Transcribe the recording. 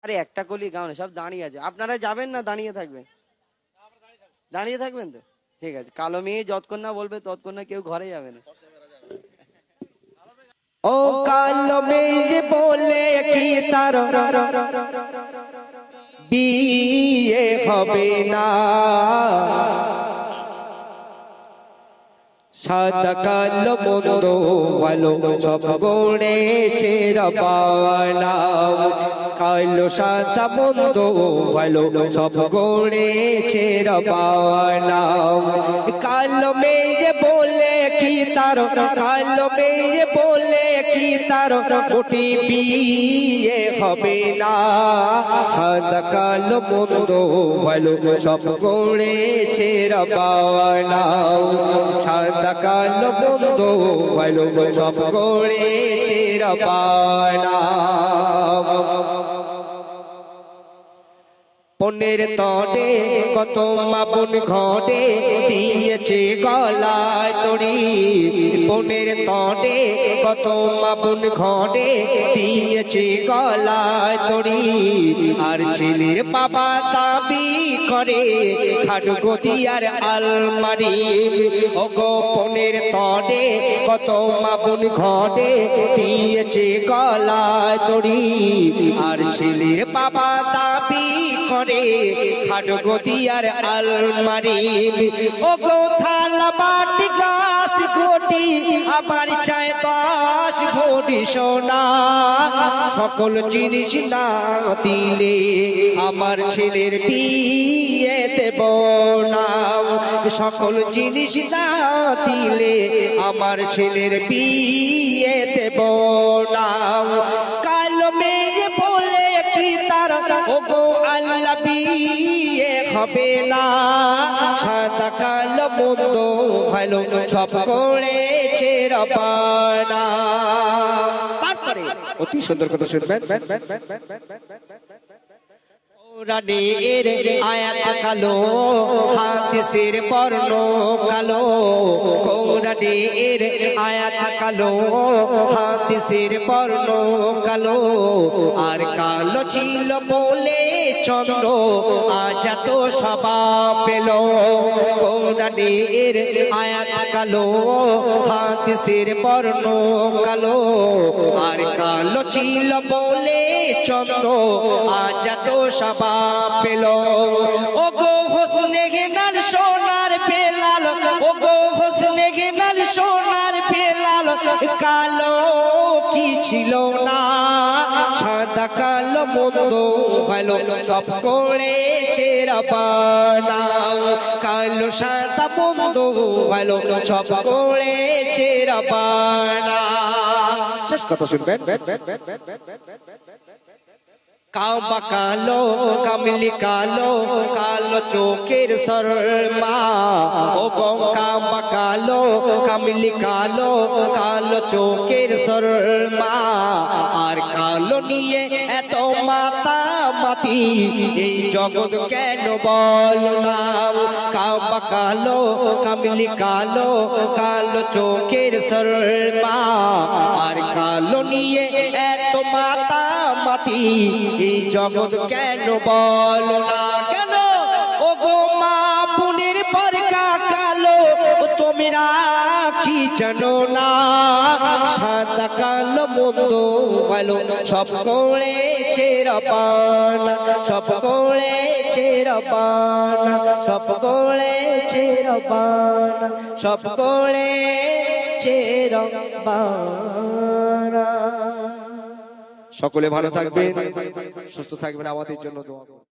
আরে একটা কলি গাও না, সব দাঁড়িয়ে আছে। আপনারা যাবেন না দাঁড়িয়ে থাকবেন? দাঁড়িয়ে থাকবেন তো ঠিক আছে। কালো মেয়ে যতক্ষণ না বলবে ততক্ষণ না কেউ ঘরে যাবে না। ও কালো মেয়ে বলে কি তার বিয়ে হবে না, সাদা কালো মন্দ ভালো সব গড়েছে রবানা, কালো সাদা মন্দ ভালো সব গড়েছে রবানা। কালো মেয়ে বলে কি তার, কালো মেয়ে বলে কি তার ওটি বিয়ে হবে না, সাদা কালো মন্দ ভালো সব গড়েছে রবানা, সাদা কালো মন্দ ভালো সব গড়েছে রবানা। পনের তরে কত মাবুন ঘটে দিয়েছে গলায় দড়ি, পনের তরে কত মাবুন ঘটে দিয়েছে গলায় দড়ি, আর ছেলের বাবা দাবি করে খাটগতি আর আলমারি। ও গো পনের তরে কত মাবুন ঘটে দিয়েছে গলায় দড়ি, আর ছেলের বাবা দাবি করে খাটগতি আর আলমারি। ও গো থালা বাটি গ্লাস ঘটি আবার চায় 10 ভরি সোনা, সকল জিনিস না দিলে আমার ছেলের বিয়ে দেব না, সকল জিনিস না দিলে আমার ছেলের বিয়ে দেব না। কালো মেয়ে বলে কি তার ও গো আল্লাহ বিয়ে হবে না, সাদা কালো মন্দ ভালো সব করেছে রবানা। তারপরে অতি সুন্দর কথা শুনবেন। কোরআনের আয়াত কালো, হাদিসের বর্ণ কালো, কোরআনের আয়াত কালো, হাদিসের বর্ণ কালো, আর কালো ছিল বলে চন্দ্র আজ এত স্বভাব পেল। কোরআনের আয়াত কালো, হাদিসের বর্ণ কালো, আর কালো ছিল বলে চন্দ্র আজ এত স্বভাব পেল। ও গো হোসনে গেনার সোনার বেলাল, ও গো হোসনে গেনার সোনার বেলাল, কালো কি ছিল না, সাদা কালো মন্দ ভালো সব করেছে রবানা, কালো সাদা মন্দ ভালো সব করেছে রবানা। শেষ কথা শুনবেন। কাবা কালো কামলি কালো, কালো চোখের শর্মা, ও গো কাবা কালো কামলি কালো, কালো চোখের শর্মা, আর কালো নিয়ে এত মাথা মাতি এই জগৎ কেন বল না। কাবা কালো কামলি কালো, কালো চোখের শর্মা, আর কালো নিয়ে এত মাথা মাতি এই জগৎ কেন বল না। কেন ও গো মা বোনের পরকা কালো, তোমরা কি জানো না, সাদা কালো মন্দ ভালো সব করেছে রবানা, সব করেছে রবানা, সব করেছে রবানা, সব করেছে রবানা। সকলে ভালো থাকবেন, সুস্থ থাকবেন, আমাদের জন্য দোয়া করবেন।